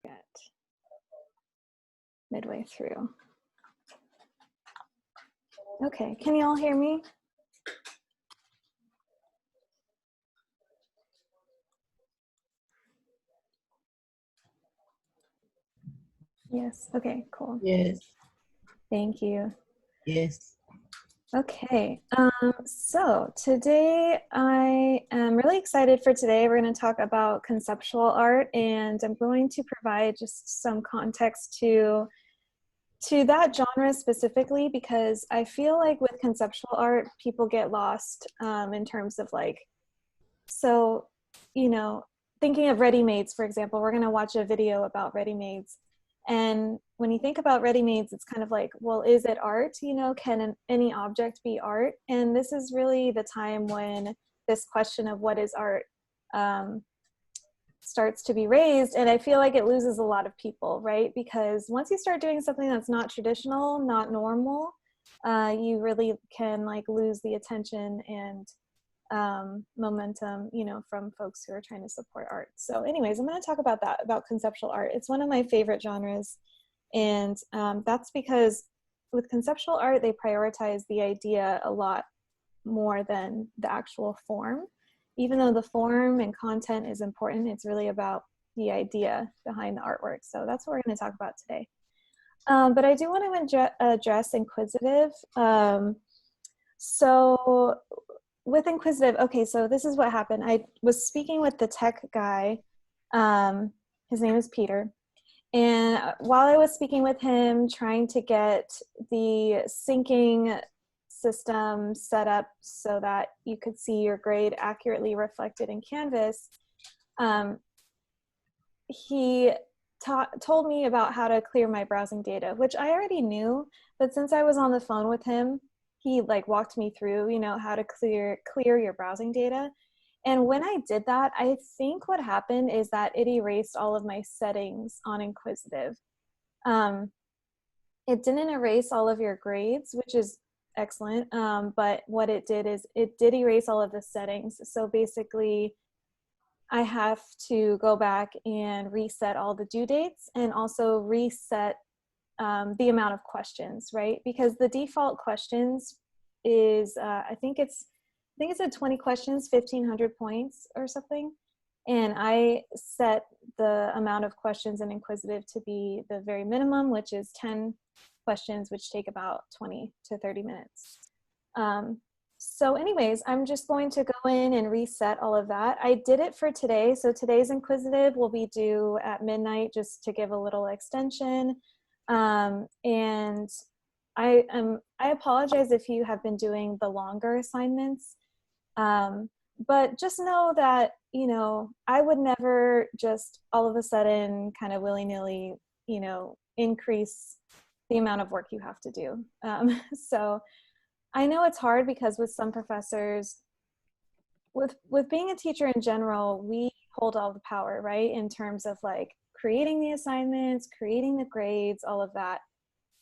Get midway through. Okay, can you all hear me? Yes, okay, cool. Yes. Thank you. Yes. Okay, so today I am really excited for today. We're going to talk about conceptual art, and I'm going to provide just some context to that genre specifically, because I feel like with conceptual art, people get lost in terms of like, so, you know, thinking of ready-mades, for example, we're going to watch a video about ready-mades. And when you think about ready-mades, it's kind of like, well, is it art? You know, can any object be art? And this is really the time when this question of what is art starts to be raised. And I feel like it loses a lot of people, right? Because once you start doing something that's not traditional, not normal, you really can like lose the attention and momentum, you know, from folks who are trying to support art. So anyways, I'm going to talk about that, about conceptual art. It's one of my favorite genres. And that's because with conceptual art, they prioritize the idea a lot more than the actual form. Even though the form and content is important, it's really about the idea behind the artwork. So that's what we're going to talk about today. But I do want to address inquisitive. So with inquisitive, okay, so this is what happened. I was speaking with the tech guy. His name is Peter. And while I was speaking with him, trying to get the syncing system set up so that you could see your grade accurately reflected in Canvas, he told me about how to clear my browsing data, which I already knew, but since I was on the phone with him, he like walked me through, you know, how to clear your browsing data. And when I did that, I think what happened is that it erased all of my settings on Inquisitive. It didn't erase all of your grades, which is excellent, but what it did is it did erase all of the settings. So basically, I have to go back and reset all the due dates and also reset the amount of questions, right? Because the default questions is, I think it's at 20 questions, 1,500 points or something. And I set the amount of questions in Inquisitive to be the very minimum, which is 10 questions, which take about 20 to 30 minutes. So anyways, I'm just going to go in and reset all of that. I did it for today. So today's Inquisitive will be due at midnight just to give a little extension. And I apologize if you have been doing the longer assignments. But just know that, you know, I would never just all of a sudden kind of willy-nilly, you know, increase the amount of work you have to do. So I know it's hard because with some professors, with being a teacher in general, we hold all the power, right? In terms of like creating the assignments, creating the grades, all of that.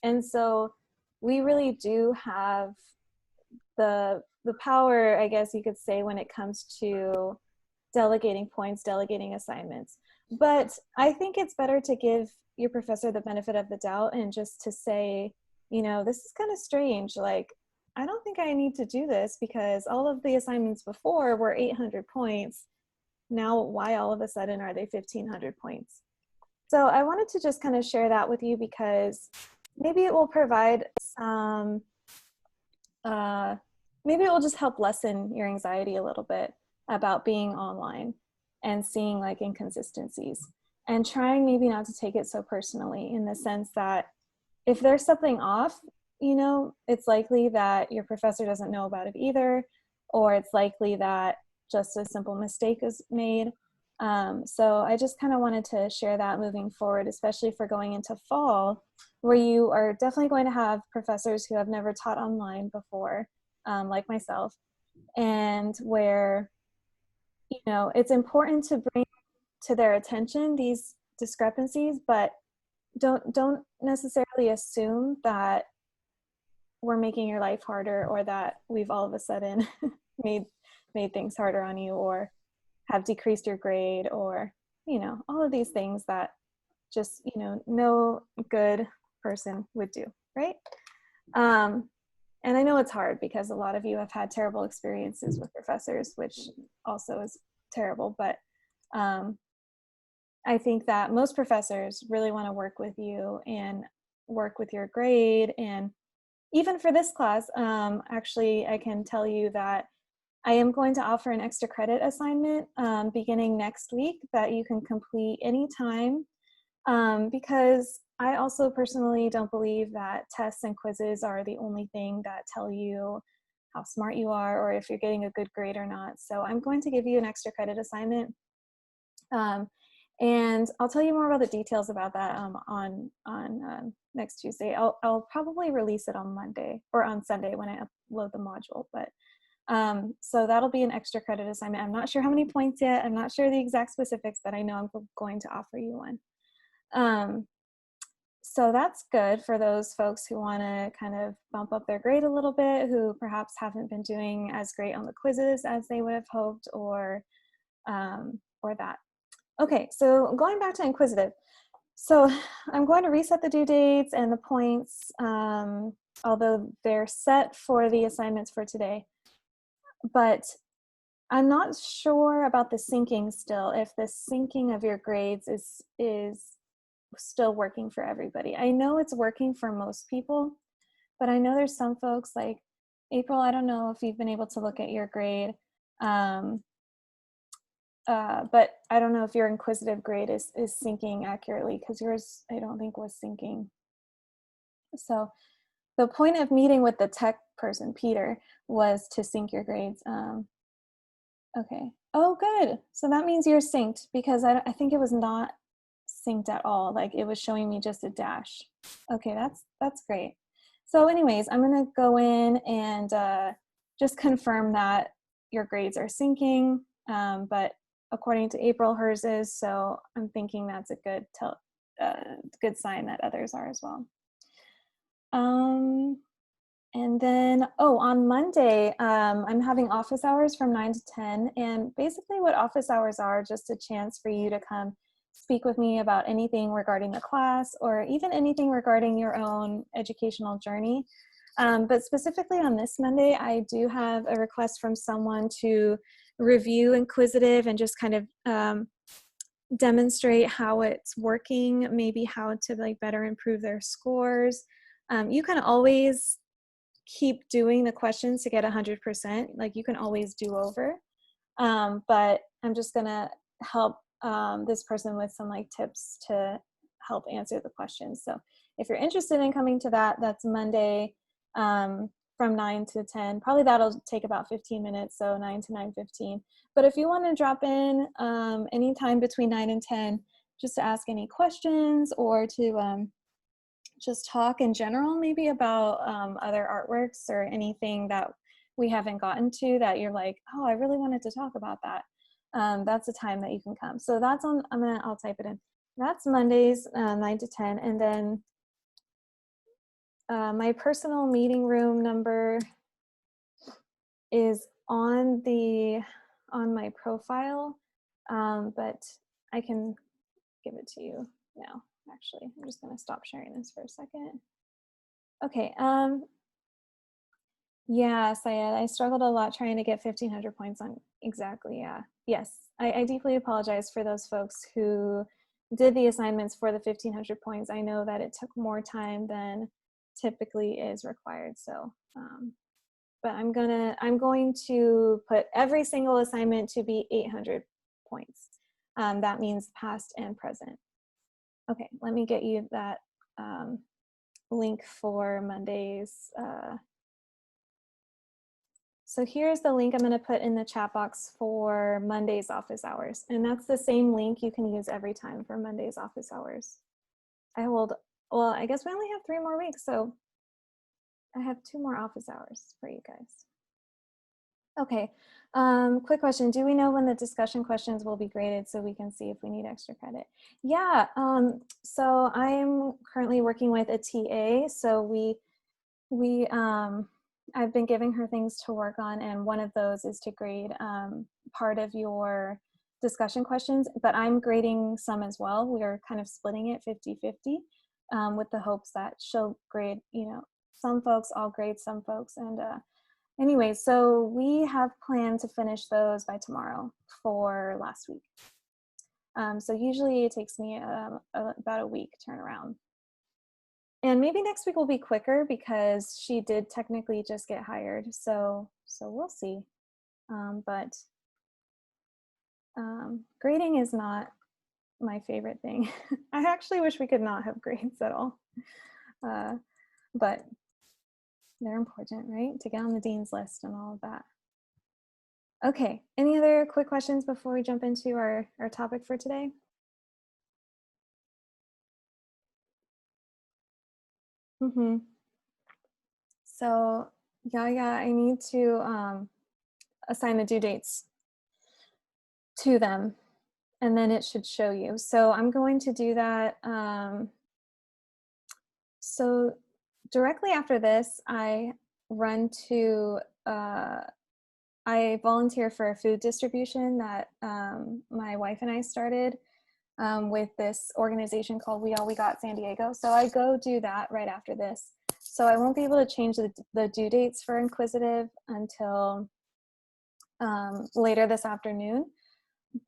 And so we really do have the power, I guess you could say, when it comes to delegating points, delegating assignments. But I think it's better to give your professor the benefit of the doubt and just to say, you know, this is kind of strange. Like, I don't think I need to do this because all of the assignments before were 800 points. Now, why all of a sudden are they 1,500 points? So I wanted to just kind of share that with you because maybe it will provide some, maybe it will just help lessen your anxiety a little bit about being online and seeing like inconsistencies and trying maybe not to take it so personally, in the sense that if there's something off, you know, it's likely that your professor doesn't know about it either, or it's likely that just a simple mistake is made. So I just kind of wanted to share that moving forward, especially for going into fall, where you are definitely going to have professors who have never taught online before, like myself, and where, you know, it's important to bring to their attention these discrepancies, but don't necessarily assume that we're making your life harder, or that we've all of a sudden made things harder on you, or have decreased your grade, or, you know, all of these things that just, you know, no good person would do, right? And I know it's hard because a lot of you have had terrible experiences with professors, which also is terrible, but I think that most professors really want to work with you and work with your grade. And even for this class, actually, I can tell you that I am going to offer an extra credit assignment beginning next week that you can complete anytime, because I also personally don't believe that tests and quizzes are the only thing that tell you how smart you are or if you're getting a good grade or not. So I'm going to give you an extra credit assignment. And I'll tell you more about the details about that on next Tuesday. I'll probably release it on Monday or on Sunday when I upload the module. But so that'll be an extra credit assignment. I'm not sure how many points yet. I'm not sure the exact specifics, but I know I'm going to offer you one. So that's good for those folks who want to kind of bump up their grade a little bit, who perhaps haven't been doing as great on the quizzes as they would have hoped, or that. Okay, so going back to inquisitive. So I'm going to reset the due dates and the points, although they're set for the assignments for today. But I'm not sure about the syncing still, if the syncing of your grades is still working for everybody. I know it's working for most people, but I know there's some folks like April, I don't know if you've been able to look at your grade. But I don't know if your inquisitive grade is syncing accurately, because yours I don't think was syncing. So the point of meeting with the tech person, Peter, was to sync your grades. Okay. Oh, good. So that means you're synced, because I think it was not synced at all. Like it was showing me just a dash. Okay, that's great. So anyways, I'm gonna go in and just confirm that your grades are syncing, but according to April, hers is, so I'm thinking that's a good sign that others are as well. And then, on Monday, I'm having office hours from 9 to 10. And basically what office hours are, just a chance for you to come speak with me about anything regarding the class, or even anything regarding your own educational journey. But specifically on this Monday, I do have a request from someone to review inquisitive and just kind of demonstrate how it's working, maybe how to like better improve their scores. You can always keep doing the questions to get 100%. Like you can always do over. But I'm just gonna help this person with some like tips to help answer the questions. So if you're interested in coming to that, that's Monday from 9 to 10. Probably that'll take about 15 minutes, so 9 to 9:15. But if you want to drop in anytime between 9 and 10, just to ask any questions or to just talk in general, maybe about other artworks or anything that we haven't gotten to that you're like, oh, I really wanted to talk about that. That's the time that you can come. So that's on, I'll type it in. That's Mondays, 9 to 10. And then my personal meeting room number is on my profile, but I can give it to you now. Actually, I'm just going to stop sharing this for a second. Okay. Yeah, Syed, I struggled a lot trying to get 1,500 points on. Exactly. Yeah. Yes. I deeply apologize for those folks who did the assignments for the 1,500 points. I know that it took more time than typically is required. So, but I'm going to put every single assignment to be 800 points. That means past and present. Okay, let me get you that link for Monday's. So here's the link I'm going to put in the chat box for Monday's office hours. And that's the same link you can use every time for Monday's office hours. Well, I guess we only have 3 more weeks, so I have 2 more office hours for you guys. Okay, quick question. Do we know when the discussion questions will be graded so we can see if we need extra credit? Yeah, so I'm currently working with a TA, so I've been giving her things to work on, and one of those is to grade part of your discussion questions, but I'm grading some as well. We are kind of splitting it 50-50 with the hopes that she'll grade, you know, some folks, I'll grade some folks. And anyway, so we have planned to finish those by tomorrow for last week. So usually it takes me about a week turnaround. And maybe next week will be quicker because she did technically just get hired. So we'll see. But grading is not my favorite thing. I actually wish we could not have grades at all. But they're important, right? To get on the dean's list and all of that. Okay, any other quick questions before we jump into our topic for today? So yeah, I need to assign the due dates to them, and then it should show you. So I'm going to do that. So directly after this, I run to, I volunteer for a food distribution that my wife and I started with this organization called We All We Got San Diego. So I go do that right after this. So I won't be able to change the due dates for Inquisitive until later this afternoon,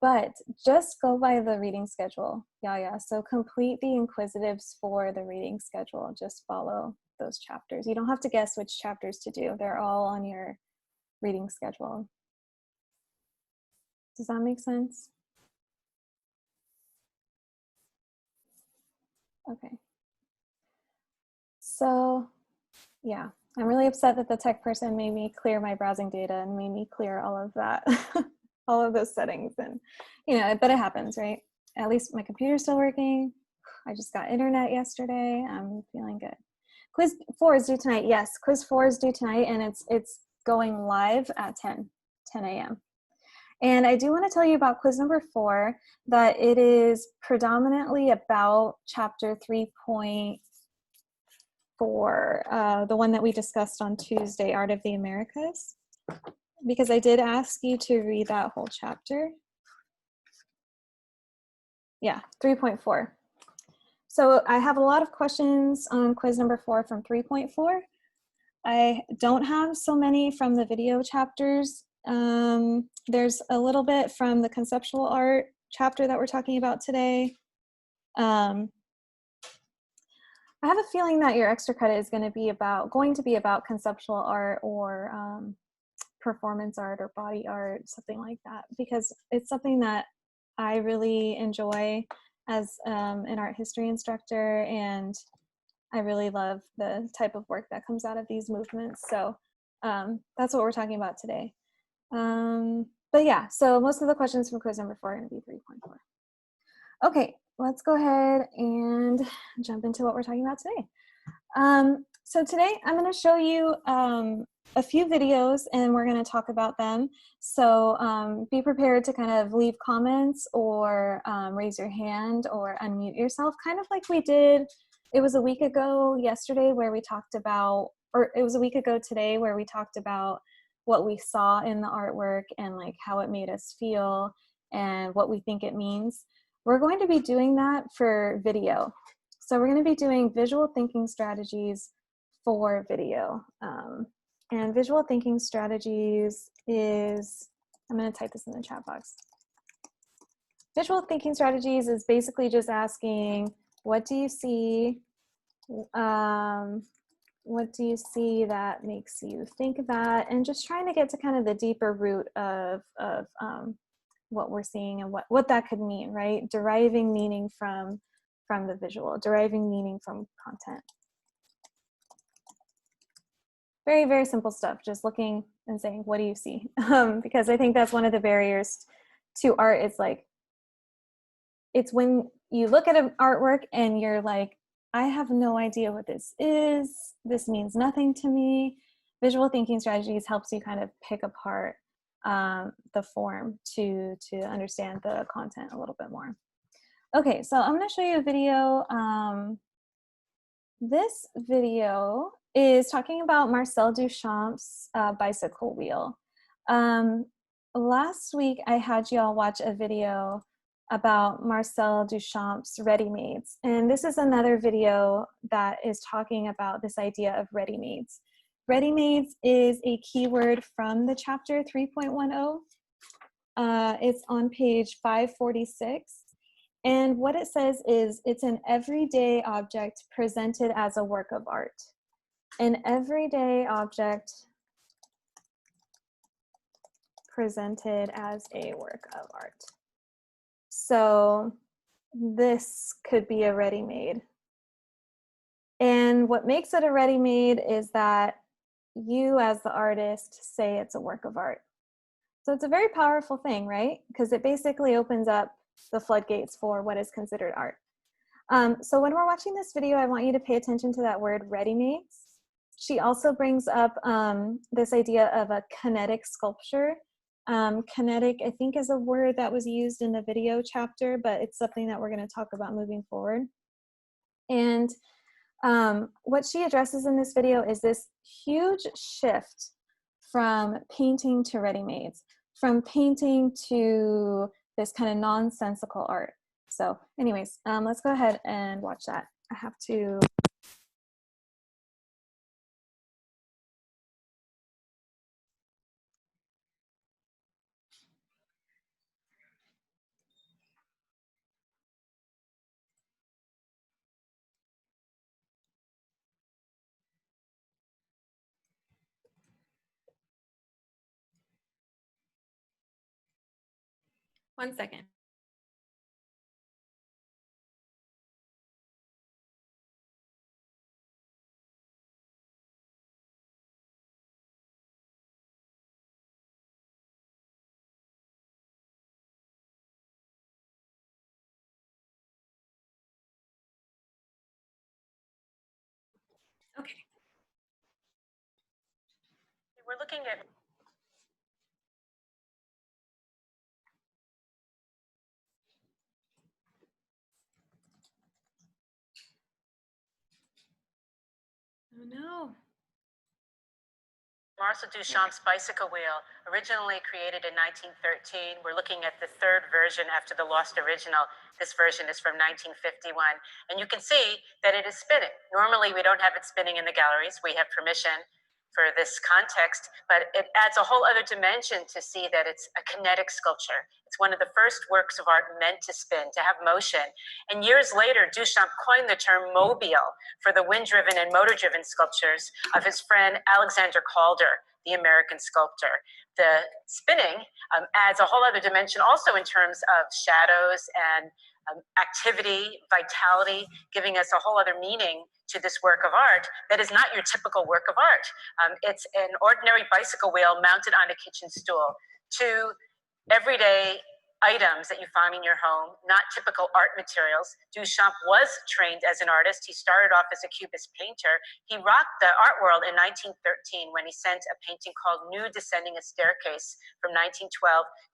but just go by the reading schedule. Yeah. So complete the Inquisitives for the reading schedule. Just follow those chapters. You don't have to guess which chapters to do. They're all on your reading schedule. Does that make sense? Okay. So yeah, I'm really upset that the tech person made me clear my browsing data and made me clear all of that, all of those settings. And, you know, but it happens, right? At least my computer's still working. I just got internet yesterday. I'm feeling good. Quiz 4 is due tonight. Yes, quiz 4 is due tonight, and it's going live at 10 a.m. And I do want to tell you about quiz number 4, that it is predominantly about chapter 3.4, the one that we discussed on Tuesday, Art of the Americas, because I did ask you to read that whole chapter. Yeah, 3.4. So I have a lot of questions on quiz number 4 from 3.4. I don't have so many from the video chapters. There's a little bit from the conceptual art chapter that we're talking about today. I have a feeling that your extra credit is going to be about conceptual art or performance art or body art, something like that, because it's something that I really enjoy as an art history instructor, and I really love the type of work that comes out of these movements. So that's what we're talking about today. But yeah, so most of the questions from quiz number 4 are going to be 3.4. Okay, let's go ahead and jump into what we're talking about today. So today I'm going to show you a few videos, and we're going to talk about them. So be prepared to kind of leave comments or raise your hand or unmute yourself, kind of like we did. It was a week ago yesterday where we talked about, or it was a week ago today where we talked about what we saw in the artwork and like how it made us feel and what we think it means. We're going to be doing that for video. So we're going to be doing visual thinking strategies for video. And visual thinking strategies is, I'm going to type this in the chat box. Visual thinking strategies is basically just asking, what do you see? What do you see that makes you think that? And just trying to get to kind of the deeper root of what we're seeing and what that could mean, right? Deriving meaning from the visual, deriving meaning from content. Very, very simple stuff, just looking and saying, what do you see? Because I think that's one of the barriers to art. It's like, it's when you look at an artwork and you're like, I have no idea what this is. This means nothing to me. Visual thinking strategies helps you kind of pick apart the form to understand the content a little bit more. Okay, so I'm going to show you a video. This video is talking about Marcel Duchamp's bicycle wheel. last week I had you all watch a video about Marcel Duchamp's ready-mades. And this is another video that is talking about this idea of ready-mades. Ready-mades is a keyword from the chapter 3.10. It's on page 546. And what it says is it's an everyday object presented as a work of art. An everyday object presented as a work of art. So this could be a ready-made. And what makes it a ready-made is that you as the artist say it's a work of art. So it's a very powerful thing, right? Because it basically opens up the floodgates for what is considered art. So when we're watching this video, I want you to pay attention to that word ready-mades. She also brings up this idea of a kinetic sculpture. Kinetic, I think, is a word that was used in the video chapter, but it's something that we're going to talk about moving forward. And what she addresses in this video is this huge shift from painting to ready-mades, from painting to this kind of nonsensical art. So anyways, let's go ahead and watch that. I have to... One second. Okay. We're looking at... Oh no. Marcel Duchamp's bicycle wheel, originally created in 1913. We're looking at the third version after the lost original. This version is from 1951. And you can see that it is spinning. Normally, we don't have it spinning in the galleries. We have permission for this context, but it adds a whole other dimension to see that it's a kinetic sculpture. It's one of the first works of art meant to spin, to have motion. And years later, Duchamp coined the term mobile for the wind-driven and motor-driven sculptures of his friend Alexander Calder, the American sculptor. The spinning adds a whole other dimension also in terms of shadows and activity, vitality, giving us a whole other meaning to this work of art that is not your typical work of art. It's an ordinary bicycle wheel mounted on a kitchen stool. Two everyday items that you find in your home, not typical art materials. Duchamp was trained as an artist. He started off as a Cubist painter. He rocked the art world in 1913 when he sent a painting called Nude Descending a Staircase from 1912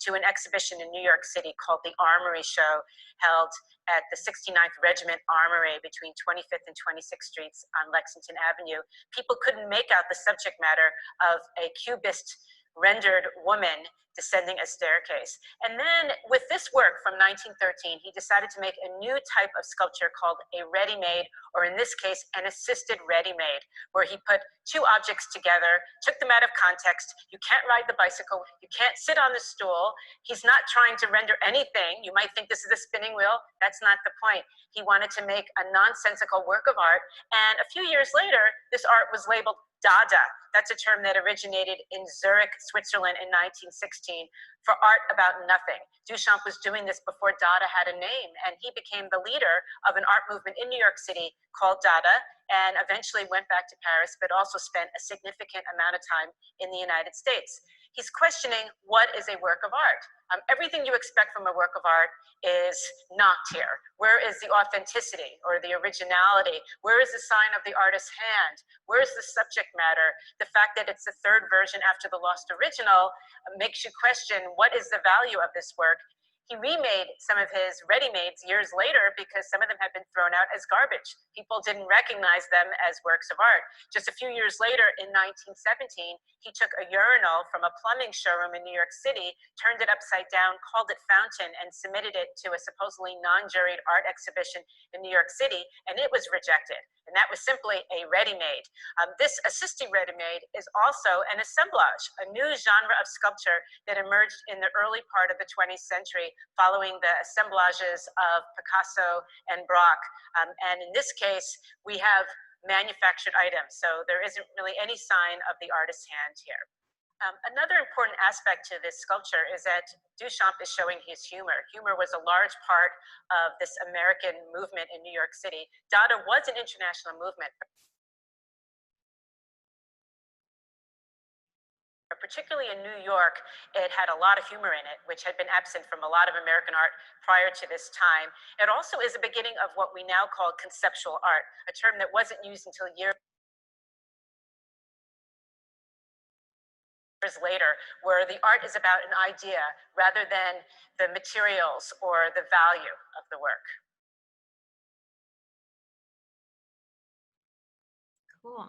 to an exhibition in New York City called the Armory Show, held at the 69th Regiment Armory between 25th and 26th Streets on Lexington Avenue. People couldn't make out the subject matter of a Cubist rendered woman descending a staircase. And then with this work from 1913, he decided to make a new type of sculpture called a ready-made, or in this case, an assisted ready-made, where he put two objects together, took them out of context. You can't ride the bicycle, you can't sit on the stool. He's not trying to render anything. You might think this is a spinning wheel. That's not the point. He wanted to make a nonsensical work of art. And a few years later, this art was labeled Dada. That's a term that originated in Zurich, Switzerland in 1916 for art about nothing. Duchamp was doing this before Dada had a name, and he became the leader of an art movement in New York City called Dada, and eventually went back to Paris, but also spent a significant amount of time in the United States. He's questioning what is a work of art. Everything you expect from a work of art is knocked here. Where is the authenticity or the originality? Where is the sign of the artist's hand? Where is the subject matter? The fact that it's the third version after the lost original makes you question what is the value of this work. He remade some of his ready-mades years later because some of them had been thrown out as garbage. People didn't recognize them as works of art. Just a few years later, in 1917, he took a urinal from a plumbing showroom in New York City, turned it upside down, called it Fountain, and submitted it to a supposedly non-juried art exhibition in New York City, and it was rejected. And that was simply a ready-made. This assisted ready-made is also an assemblage, a new genre of sculpture that emerged in the early part of the 20th century following the assemblages of Picasso and Braque. And in this case, we have manufactured items. So there isn't really any sign of the artist's hand here. Another important aspect to this sculpture is that Duchamp is showing his humor. Humor was a large part of this American movement in New York City. Dada was an international movement, particularly in New York. It had a lot of humor in it, which had been absent from a lot of American art prior to this time. It also is the beginning of what we now call conceptual art, a term that wasn't used until years later, where the art is about an idea rather than the materials or the value of the work. Cool.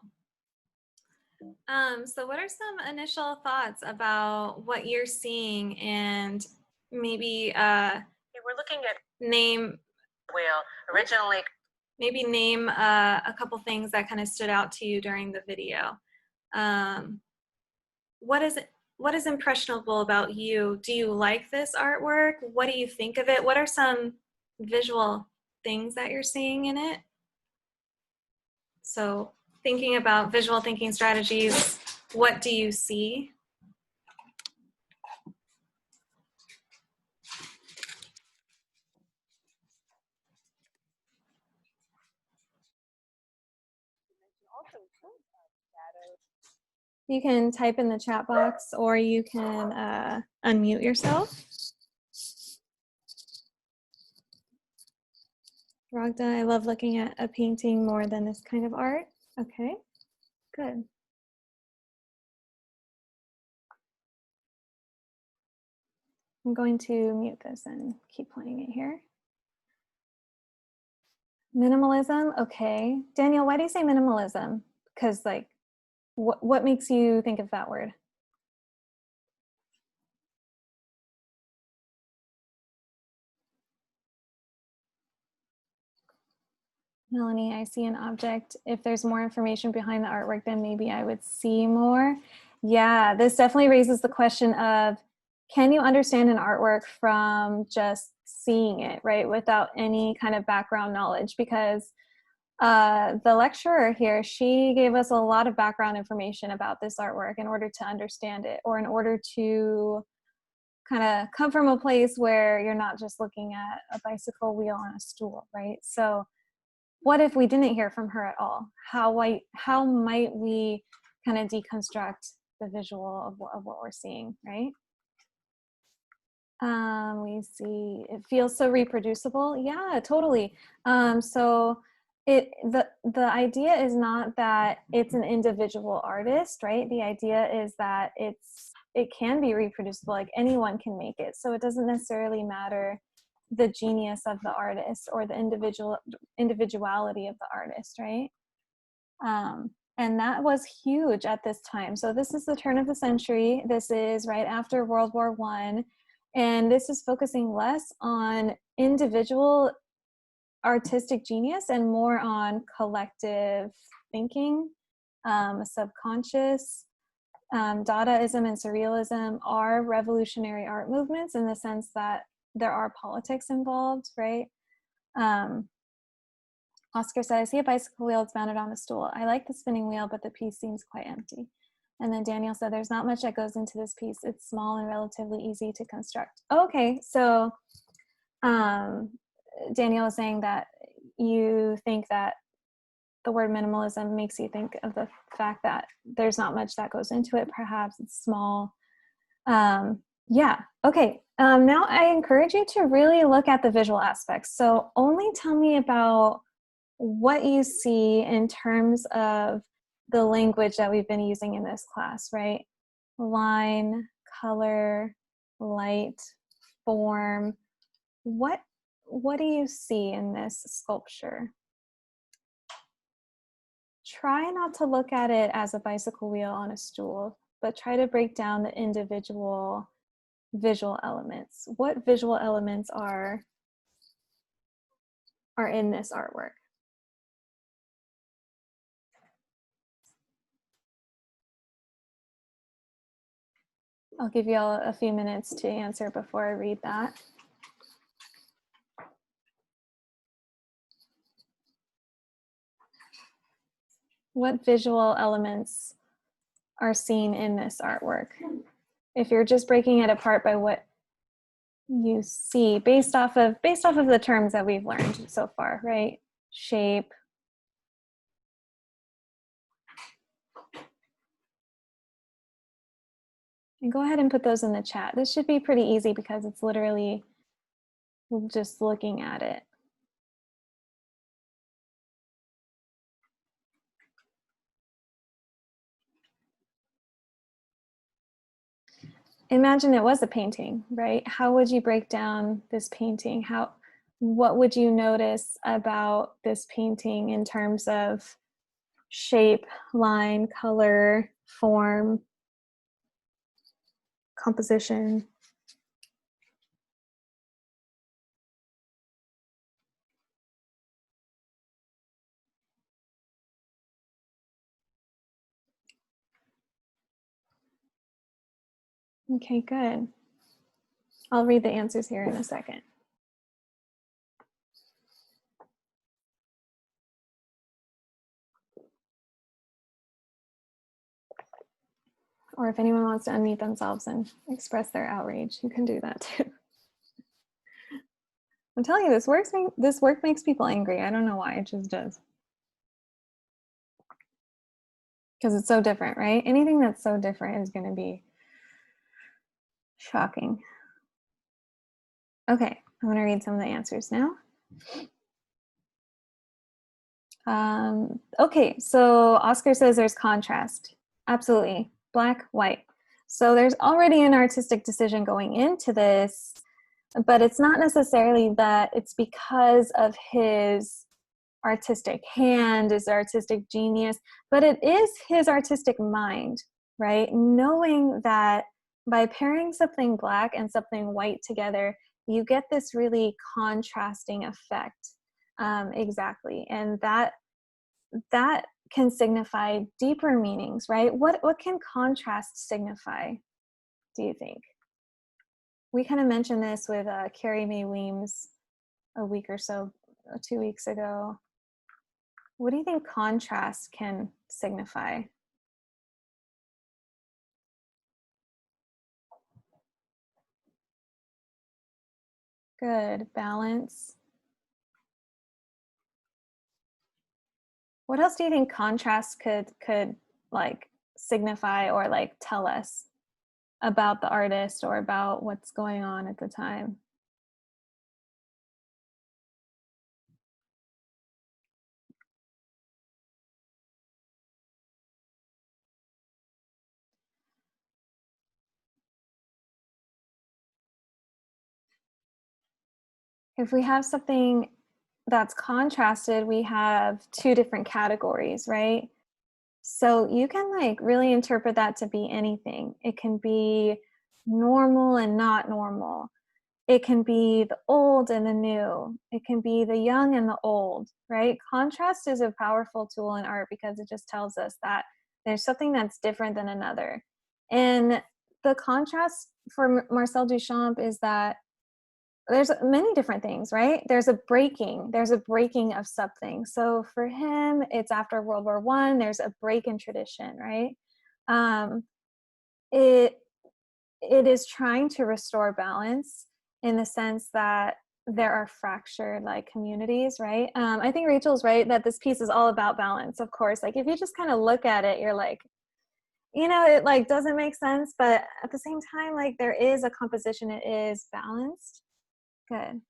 So what are some initial thoughts about what you're seeing, and maybe We're looking at name originally. Maybe name a couple things that kind of stood out to you during the video. What is impressionable about you? Do you like this artwork? What do you think of it? What are some visual things that you're seeing in it? So thinking about visual thinking strategies, what do you see? You can type in the chat box, or you can unmute yourself. Ragda, I love looking at a painting more than this kind of art. Okay, good. I'm going to mute this and keep playing it here. Minimalism, okay. Daniel, why do you say minimalism? Because like, what makes you think of that word? Melanie, I see an object. If there's more information behind the artwork, then maybe I would see more. Yeah, this definitely raises the question of, can you understand an artwork from just seeing it, right? Without any kind of background knowledge? Because the lecturer here, she gave us a lot of background information about this artwork in order to understand it, or in order to kind of come from a place where you're not just looking at a bicycle wheel on a stool, right? So what if we didn't hear from her at all? How might we kind of deconstruct the visual of what we're seeing, right? We see it feels so reproducible. Yeah, totally. So the idea is not that it's an individual artist, right? The idea is that it can be reproducible, like anyone can make it. So it doesn't necessarily matter the genius of the artist or the individuality of the artist, right? And that was huge at this time. So this is the turn of the century. This is right after World War I. And this is focusing less on individual artistic genius and more on collective thinking, subconscious. Dadaism and Surrealism are revolutionary art movements in the sense that there are politics involved, right? Oscar said, I see a bicycle wheel, it's mounted on a stool. I like the spinning wheel, but the piece seems quite empty. And then Daniel said, there's not much that goes into this piece. It's small and relatively easy to construct. Okay, so Daniel was saying that you think that the word minimalism makes you think of the fact that there's not much that goes into it. Perhaps it's small. Yeah, okay. Now I encourage you to really look at the visual aspects. So only tell me about what you see in terms of the language that we've been using in this class, right? Line, color, light, form, what do you see in this sculpture? Try not to look at it as a bicycle wheel on a stool, but try to break down the individual visual elements. What visual elements are in this artwork? I'll give you all a few minutes to answer before I read that. What visual elements are seen in this artwork? If you're just breaking it apart by what you see based off of the terms that we've learned so far, right? Shape, and go ahead and put those in the chat. This should be pretty easy because it's literally just looking at it. Imagine it was a painting, right? How would you break down this painting? What would you notice about this painting in terms of shape, line, color, form, composition? Okay, good. I'll read the answers here in a second. Or if anyone wants to unmute themselves and express their outrage, you can do that too. I'm telling you, this work makes people angry. I don't know why, it just does. Because it's so different, right? Anything that's so different is going to be shocking. Okay, I'm going to read some of the answers now. Okay, so Oscar says there's contrast. Absolutely. Black, white. So there's already an artistic decision going into this, but it's not necessarily that it's because of his artistic hand, his artistic genius, but it is his artistic mind, right? Knowing that by pairing something black and something white together, you get this really contrasting effect. Exactly. And that can signify deeper meanings, right? What can contrast signify, do you think? We kind of mentioned this with Carrie Mae Weems a week or so, 2 weeks ago. What do you think contrast can signify? Good. Balance. What else do you think contrast could like signify or like tell us about the artist or about what's going on at the time? If we have something that's contrasted, we have two different categories, right? So you can like really interpret that to be anything. It can be normal and not normal. It can be the old and the new. It can be the young and the old, right? Contrast is a powerful tool in art because it just tells us that there's something that's different than another. And the contrast for Marcel Duchamp is that there's many different things, right? There's a breaking of something. So for him, it's after World War I, there's a break in tradition, right? Um, it is trying to restore balance in the sense that there are fractured like communities, right? I think Rachel's right that this piece is all about balance, of course. Like if you just kind of look at it, you're like, you know, it like doesn't make sense, but at the same time, like there is a composition, it is balanced. Good.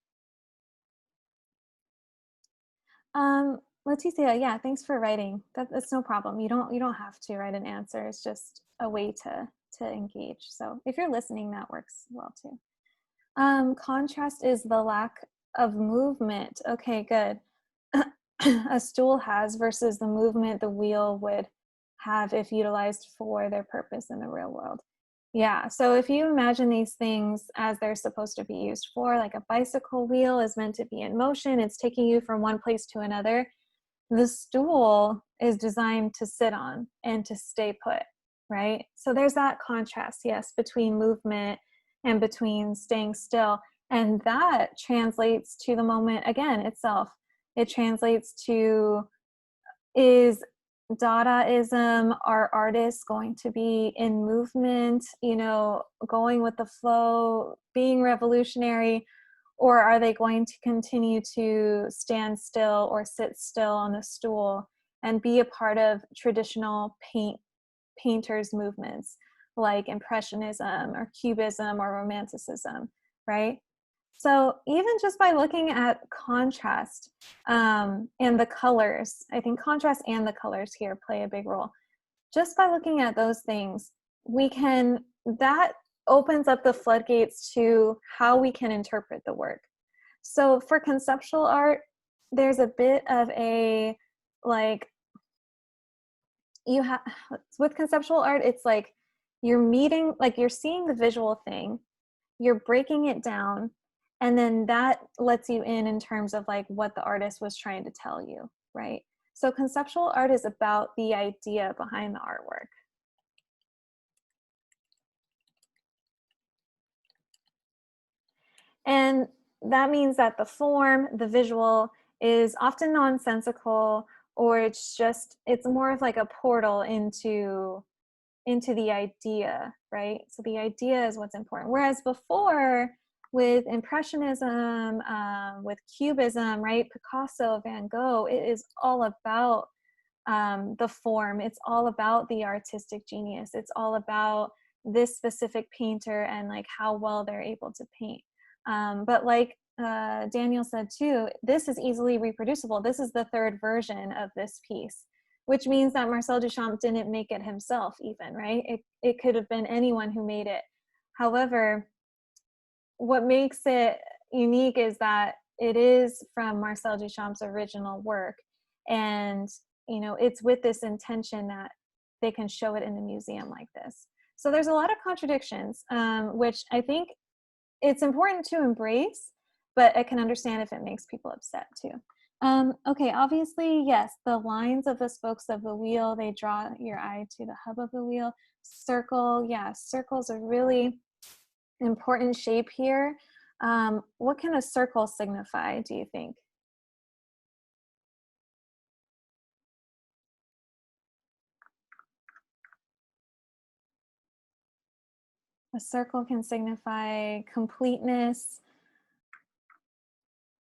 Leticia, yeah, thanks for writing. That's no problem. You don't have to write an answer. It's just a way to engage. So if you're listening, that works well too. Contrast is the lack of movement. Okay, good. A stool has versus the movement the wheel would have if utilized for their purpose in the real world. Yeah, so if you imagine these things as they're supposed to be used for, like a bicycle wheel is meant to be in motion, it's taking you from one place to another. The stool is designed to sit on and to stay put, right? So there's that contrast, yes, between movement and between staying still. And that translates to the moment again itself. It translates to, is Dadaism, are artists going to be in movement, you know, going with the flow, being revolutionary, or are they going to continue to stand still or sit still on the stool and be a part of traditional painters' movements like Impressionism or Cubism or Romanticism, right? So even just by looking at contrast and the colors, I think contrast and the colors here play a big role. Just by looking at those things, that opens up the floodgates to how we can interpret the work. So for conceptual art, there's a bit of a, like, with conceptual art, it's like you're seeing the visual thing, you're breaking it down, and then that lets you in terms of like what the artist was trying to tell you, right? So conceptual art is about the idea behind the artwork. And that means that the form, the visual, is often nonsensical, or it's more of like a portal into the idea, right? So the idea is what's important. Whereas before, with Impressionism, with Cubism, right? Picasso, Van Gogh, it is all about the form. It's all about the artistic genius. It's all about this specific painter and like how well they're able to paint. But like Daniel said too, this is easily reproducible. This is the third version of this piece, which means that Marcel Duchamp didn't make it himself even, right? It could have been anyone who made it. However, what makes it unique is that it is from Marcel Duchamp's original work. And, you know, it's with this intention that they can show it in the museum like this. So there's a lot of contradictions, which I think it's important to embrace, but I can understand if it makes people upset too. Okay, obviously, yes, the lines of the spokes of the wheel, they draw your eye to the hub of the wheel. Circle, yeah, circle's a really important shape here. What can a circle signify, do you think? A circle can signify completeness,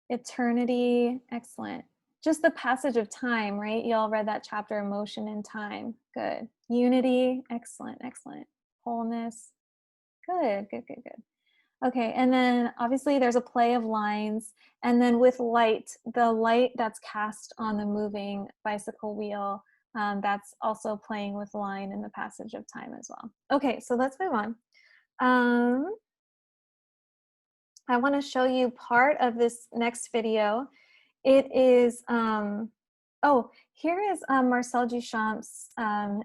eternity, excellent. Just the passage of time, right? You all read that chapter, Emotion and Time, good. Unity, excellent, excellent. Wholeness, good, good, good, good. Okay, and then obviously there's a play of lines, and then with light, the light that's cast on the moving bicycle wheel, that's also playing with line in the passage of time as well. Okay, so let's move on. I want to show you part of this next video. It is, oh, here is Marcel Duchamp's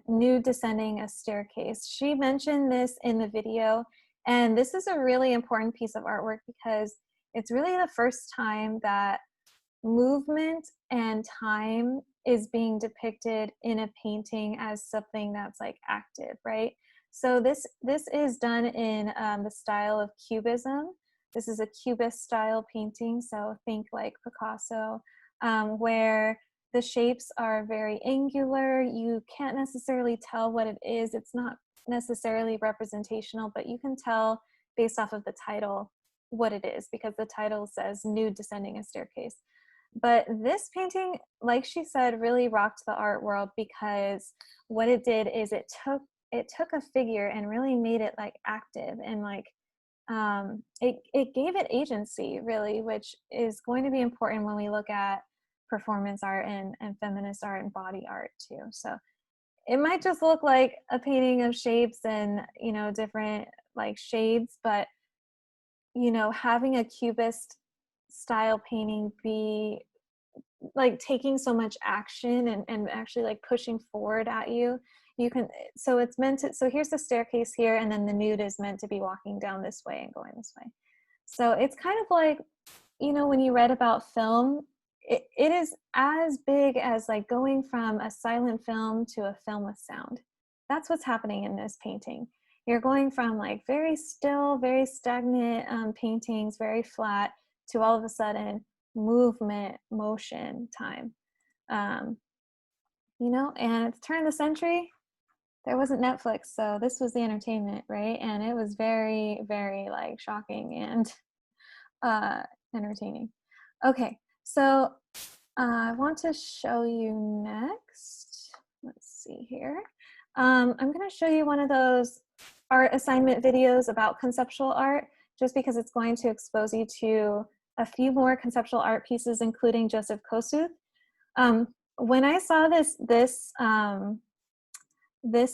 Nude Descending a Staircase. She mentioned this in the video, and this is a really important piece of artwork because it's really the first time that movement and time is being depicted in a painting as something that's like active, right? So this is done in the style of Cubism. This is a Cubist style painting, so think like Picasso, where the shapes are very angular. You can't necessarily tell what it is. It's not necessarily representational, but you can tell based off of the title what it is, because the title says Nude Descending a Staircase. But this painting, like she said, really rocked the art world because what it did is it took a figure and really made it like active, and like it gave it agency, really, which is going to be important when we look at performance art and feminist art and body art too. So it might just look like a painting of shapes and, you know, different like shades, but you know, having a cubist style painting be like taking so much action and actually like pushing forward at you. You can, so it's meant to, so here's the staircase here, and then the nude is meant to be walking down this way and going this way. So it's kind of like, you know, when you read about film, it is as big as like going from a silent film to a film with sound. That's what's happening in this painting. You're going from like very still, very stagnant paintings, very flat, to all of a sudden movement, motion, time. Um, you know, and at the turn of the century, there wasn't Netflix, so this was the entertainment, right? And it was very, very like shocking and entertaining. Okay, so I want to show you next. Let's see here. I'm going to show you one of those art assignment videos about conceptual art, just because it's going to expose you to a few more conceptual art pieces, including Joseph Kosuth. When I saw this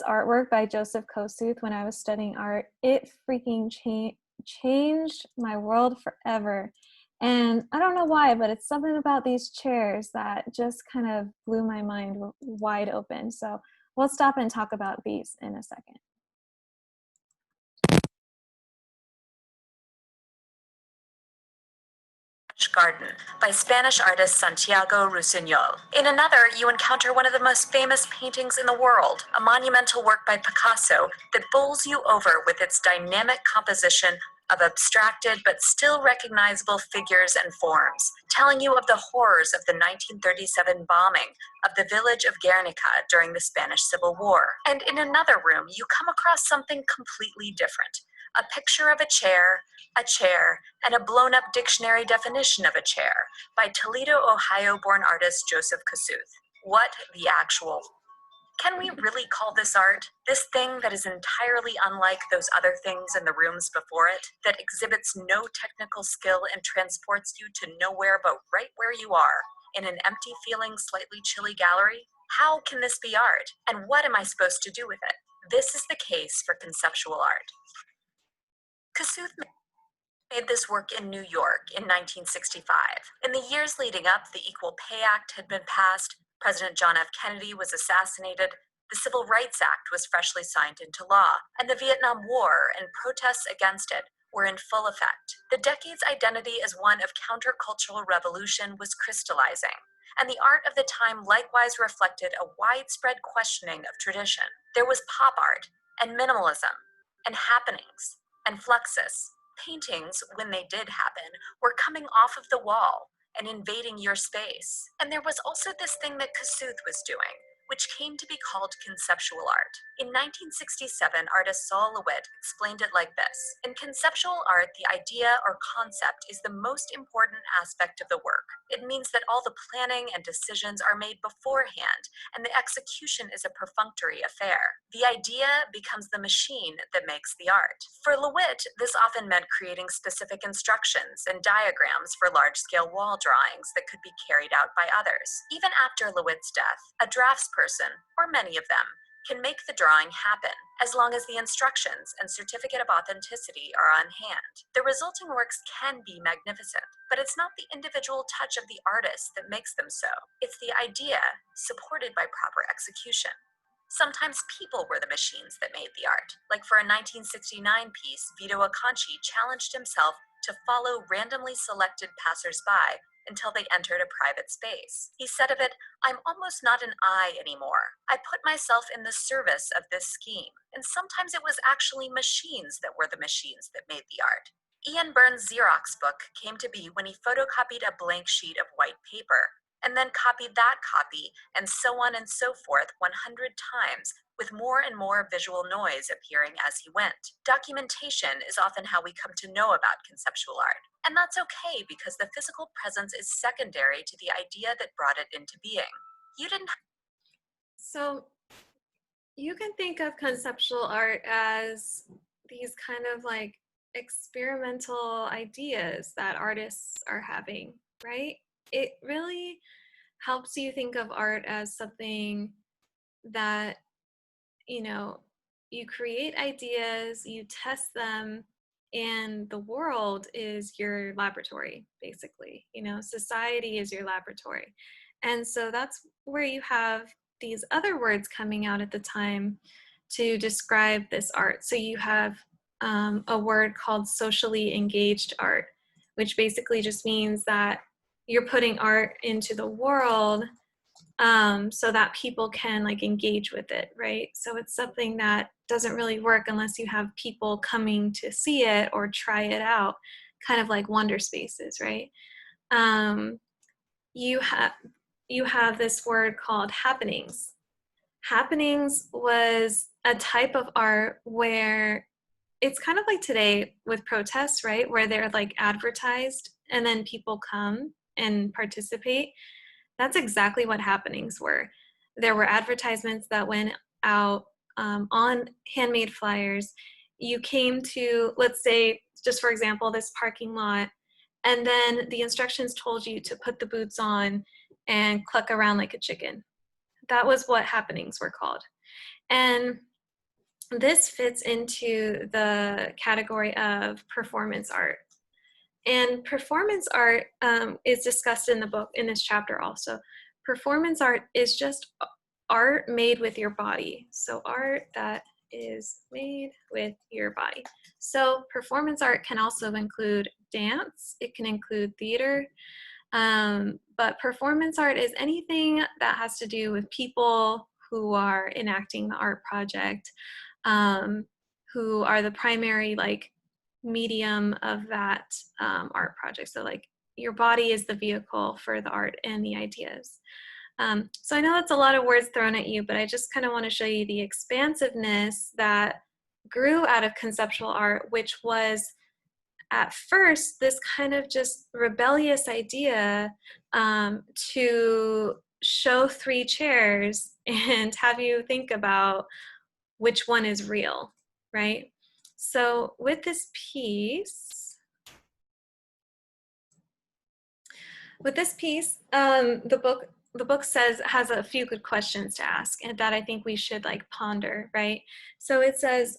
artwork by Joseph Kosuth when I was studying art, it freaking changed my world forever. And I don't know why, but it's something about these chairs that just kind of blew my mind wide open. So we'll stop and talk about these in a second. Garden by Spanish artist Santiago Rusiñol. In another, you encounter one of the most famous paintings in the world, a monumental work by Picasso that bowls you over with its dynamic composition of abstracted but still recognizable figures and forms, telling you of the horrors of the 1937 bombing of the village of Guernica during the Spanish Civil War. And in another room, you come across something completely different. A picture of a chair, and a blown-up dictionary definition of a chair by Toledo, Ohio-born artist Joseph Kosuth. What the actual... Can we really call this art? This thing that is entirely unlike those other things in the rooms before it, that exhibits no technical skill and transports you to nowhere but right where you are, in an empty feeling, slightly chilly gallery? How can this be art? And what am I supposed to do with it? This is the case for conceptual art. Kosuth made this work in New York in 1965. In the years leading up, the Equal Pay Act had been passed, President John F. Kennedy was assassinated, the Civil Rights Act was freshly signed into law, and the Vietnam War and protests against it were in full effect. The decade's identity as one of countercultural revolution was crystallizing, and the art of the time likewise reflected a widespread questioning of tradition. There was pop art, and minimalism, and happenings, and fluxus. Paintings, when they did happen, were coming off of the wall and invading your space. And there was also this thing that Kosuth was doing, which came to be called conceptual art. In 1967, artist Saul LeWitt explained it like this. In conceptual art, the idea or concept is the most important aspect of the work. It means that all the planning and decisions are made beforehand, and the execution is a perfunctory affair. The idea becomes the machine that makes the art. For LeWitt, this often meant creating specific instructions and diagrams for large-scale wall drawings that could be carried out by others. Even after LeWitt's death, a draftsperson, or many of them, can make the drawing happen, as long as the instructions and certificate of authenticity are on hand. The resulting works can be magnificent, but it's not the individual touch of the artist that makes them so. It's the idea supported by proper execution. Sometimes people were the machines that made the art. Like for a 1969 piece, Vito Acconci challenged himself to follow randomly selected passersby until they entered a private space. He said of it, "I'm almost not an I anymore. I put myself in the service of this scheme." And sometimes it was actually machines that were the machines that made the art. Ian Byrne's Xerox book came to be when he photocopied a blank sheet of white paper, and then copied that copy, and so on and so forth 100 times, with more and more visual noise appearing as he went. Documentation is often how we come to know about conceptual art. And that's okay, because the physical presence is secondary to the idea that brought it into being. You didn't... So you can think of conceptual art as these kind of like experimental ideas that artists are having, right? It really helps you think of art as something that, you know, you create ideas, you test them, and the world is your laboratory, basically. You know, society is your laboratory. And so that's where you have these other words coming out at the time to describe this art. So you have a word called socially engaged art, which basically just means that you're putting art into the world so that people can like engage with it, right? So it's something that doesn't really work unless you have people coming to see it or try it out, kind of like wonder spaces, right? Um, you have this word called happenings. Happenings was a type of art where it's kind of like today with protests, right? Where they're like advertised and then people come and participate. That's exactly what happenings were. There were advertisements that went out on handmade flyers. You came to, let's say, just for example, this parking lot, and then the instructions told you to put the boots on and cluck around like a chicken. That was what happenings were called. And this fits into the category of performance art. And performance art is discussed in the book, in this chapter also. Performance art is just art made with your body. So art that is made with your body. So performance art can also include dance, it can include theater, but performance art is anything that has to do with people who are enacting the art project, who are the primary like medium of that art project. So like your body is the vehicle for the art and the ideas. So I know that's a lot of words thrown at you, but I just kind of want to show you the expansiveness that grew out of conceptual art, which was at first this kind of just rebellious idea to show three chairs and have you think about which one is real, right? So with this piece, the book says has a few good questions to ask and that I think we should like ponder, right? So it says,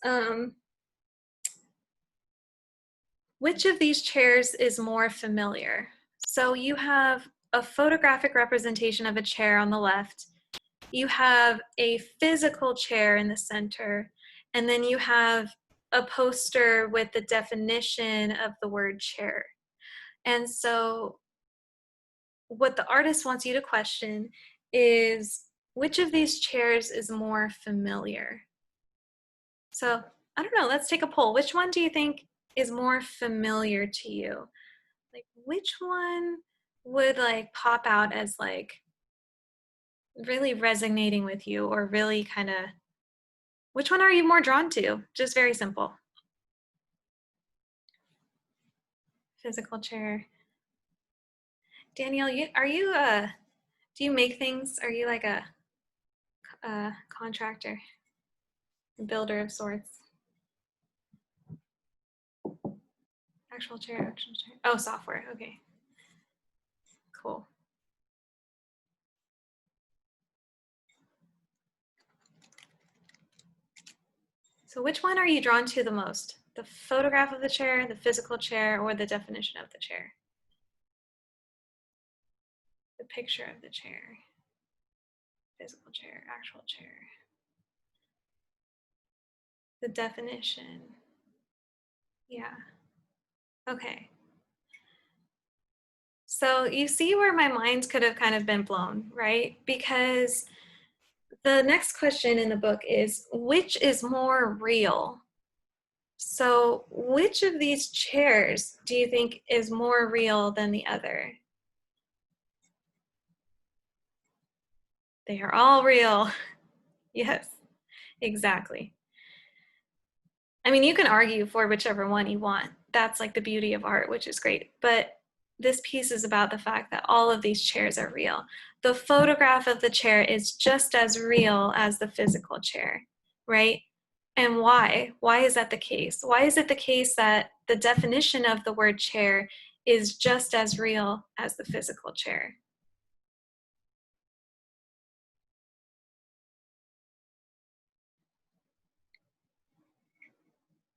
which of these chairs is more familiar? So you have a photographic representation of a chair on the left, you have a physical chair in the center, and then you have a poster with the definition of the word chair. And so what the artist wants you to question is which of these chairs is more familiar? So I don't know, let's take a poll. Which one do you think is more familiar to you? Like which one would like pop out as like really resonating with you, or really kind of, which one are you more drawn to? Just very simple. Physical chair. Danielle, do you make things? Are you like a contractor, builder of sorts? Actual chair. Oh, software, okay. Cool. So which one are you drawn to the most? The photograph of the chair, the physical chair, or the definition of the chair? The picture of the chair, physical chair, actual chair. The definition. Yeah. Okay. So you see where my mind could have kind of been blown, right? Because the next question in the book is, which is more real? So which of these chairs do you think is more real than the other? They are all real. Yes, exactly. I mean, you can argue for whichever one you want. That's like the beauty of art, which is great. But this piece is about the fact that all of these chairs are real. The photograph of the chair is just as real as the physical chair, right? And why? Why is that the case? Why is it the case that the definition of the word chair is just as real as the physical chair?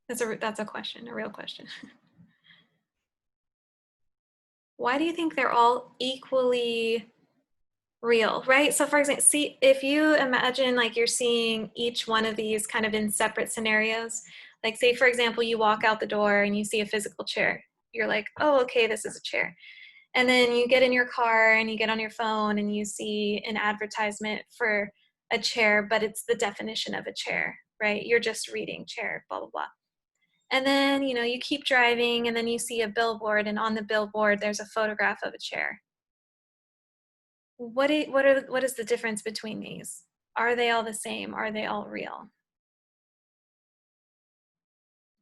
That's a question, a real question. Why do you think they're all equally real, right? So for example, see, if you imagine like you're seeing each one of these kind of in separate scenarios, like say, for example, you walk out the door and you see a physical chair. You're like, oh, okay, this is a chair. And then you get in your car and you get on your phone and you see an advertisement for a chair, but it's the definition of a chair, right? You're just reading chair, blah, blah, blah. And then, you know, you keep driving and then you see a billboard, and on the billboard, there's a photograph of a chair. What is the difference between these? Are they all the same? Are they all real?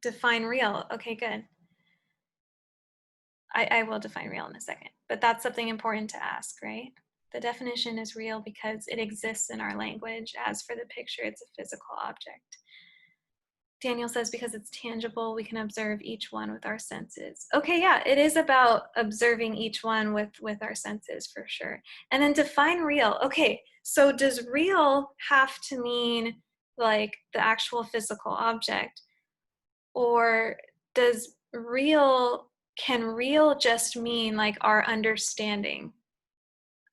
Define real. Okay, good. I will define real in a second, but that's something important to ask, right? The definition is real because it exists in our language. As for the picture, it's a physical object. Daniel says because it's tangible, we can observe each one with our senses. Okay, yeah, it is about observing each one with our senses for sure. And then define real. Okay, so does real have to mean like the actual physical object? Or can real just mean like our understanding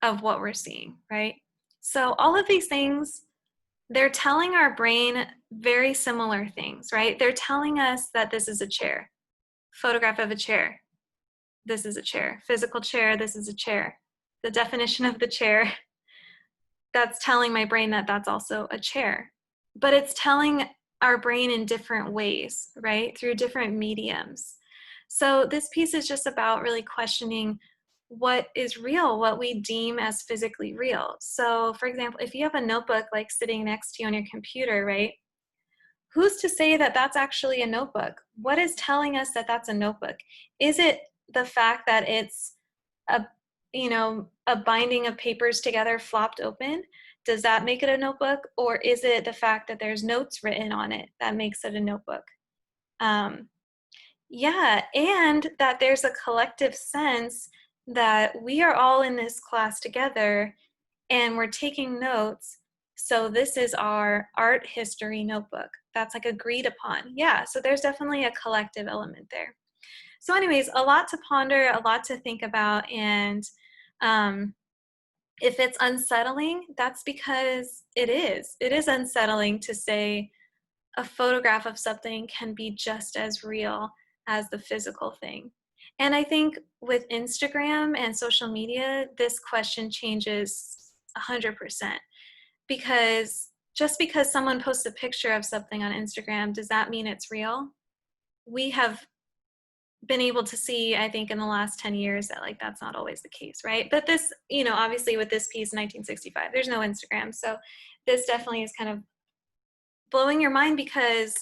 of what we're seeing, right? So all of these things, they're telling our brain very similar things, right? They're telling us that this is a chair, photograph of a chair, this is a chair, physical chair, this is a chair. The definition of the chair, that's telling my brain that that's also a chair. But it's telling our brain in different ways, right? Through different mediums. So this piece is just about really questioning what is real, what we deem as physically real. So for example, if you have a notebook like sitting next to you on your computer, right? Who's to say that that's actually a notebook? What is telling us that that's a notebook? Is it the fact that it's a, you know, a binding of papers together flopped open? Does that make it a notebook? Or is it the fact that there's notes written on it that makes it a notebook? Yeah, and that there's a collective sense that we are all in this class together and we're taking notes. So this is our art history notebook. That's like agreed upon. Yeah, so there's definitely a collective element there. So anyways, a lot to ponder, a lot to think about. And if it's unsettling, that's because it is. It is unsettling to say, a photograph of something can be just as real as the physical thing. And I think with Instagram and social media, this question changes 100%, because just because someone posts a picture of something on Instagram, does that mean it's real? We have been able to see, I think, in the last 10 years that like that's not always the case, right? But this, you know, obviously with this piece, 1965, there's no Instagram. So this definitely is kind of blowing your mind because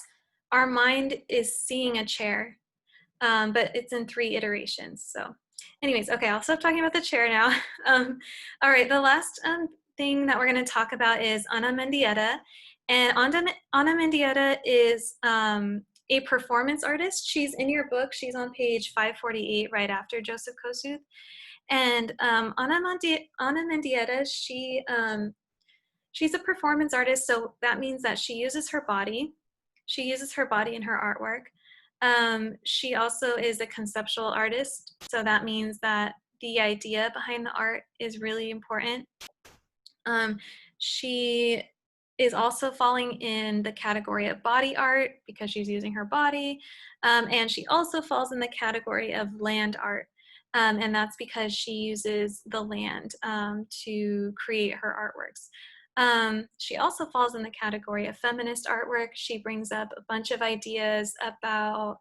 our mind is seeing a chair, but it's in 3 iterations. So anyways, okay, I'll stop talking about the chair now. All right, the last thing that we're going to talk about is Ana Mendieta. And Ana Mendieta is a performance artist. She's in your book. She's on page 548 right after Joseph Kosuth. And Ana Mendieta, she's a performance artist, so that means that she uses her body. She uses her body in her artwork. She also is a conceptual artist, so that means that the idea behind the art is really important. She is also falling in the category of body art because she's using her body, and she also falls in the category of land art. And that's because she uses the land to create her artworks. She also falls in the category of feminist artwork. She brings up a bunch of ideas about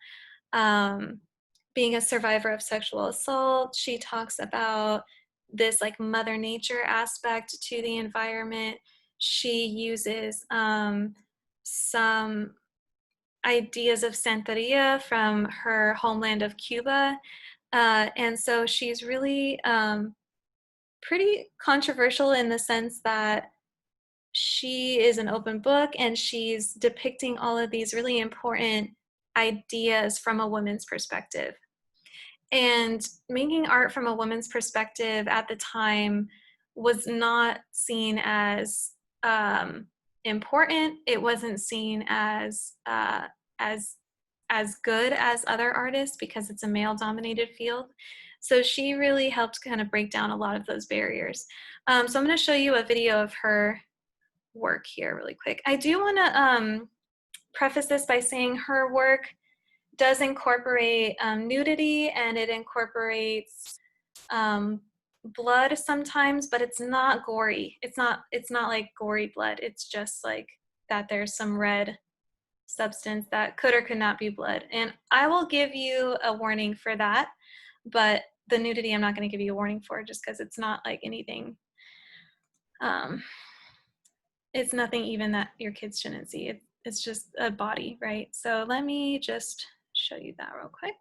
being a survivor of sexual assault. She talks about this like Mother Nature aspect to the environment. She uses some ideas of Santeria from her homeland of Cuba. And so she's really pretty controversial in the sense that she is an open book and she's depicting all of these really important ideas from a woman's perspective. And making art from a woman's perspective at the time was not seen as important. It wasn't seen as as good as other artists because it's a male dominated field. So she really helped kind of break down a lot of those barriers. So I'm going to show you a video of her work here really quick. I do want to preface this by saying her work does incorporate nudity, and it incorporates blood sometimes, but it's not gory. It's not like gory blood. It's just like that there's some red substance that could or could not be blood. And I will give you a warning for that, but the nudity I'm not going to give you a warning for, just because it's not like anything. It's nothing even that your kids shouldn't see. It's just a body, right? So let me just show you that real quick.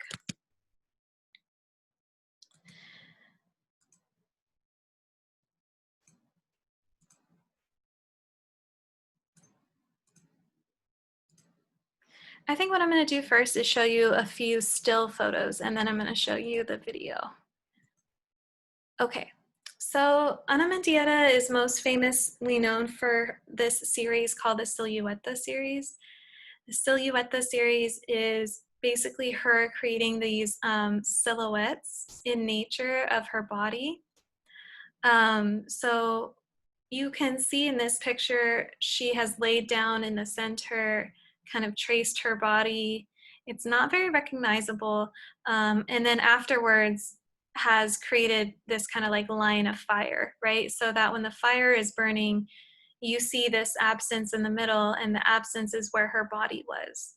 I think what I'm going to do first is show you a few still photos, and then I'm going to show you the video. Okay, so Ana Mendieta is most famously known for this series called the Silueta series. The Silueta series is basically her creating these silhouettes in nature of her body. So you can see in this picture, she has laid down in the center, kind of traced her body. It's not very recognizable. And then afterwards has created this kind of like line of fire, right? So that when the fire is burning, you see this absence in the middle, and the absence is where her body was.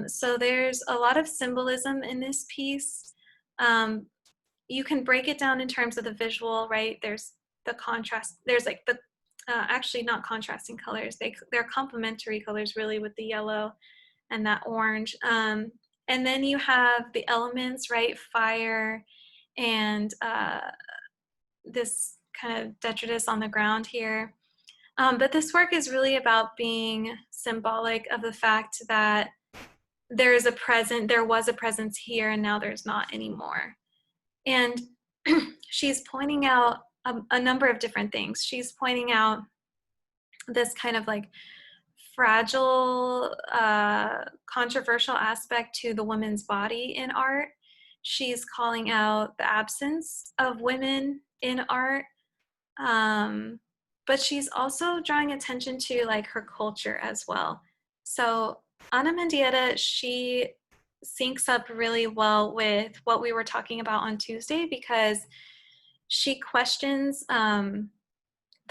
So there's a lot of symbolism in this piece. You can break it down in terms of the visual, right? There's the contrast, there's like the, actually not contrasting colors, they're complementary colors really, with the yellow and that orange. And then you have the elements, right? Fire and this kind of detritus on the ground here. But this work is really about being symbolic of the fact that there was a presence here and now there's not anymore. And she's pointing out a number of different things. She's pointing out this kind of like fragile, controversial aspect to the woman's body in art. She's calling out the absence of women in art. But she's also drawing attention to like her culture as well. So Ana Mendieta, she syncs up really well with what we were talking about on Tuesday, because she questions the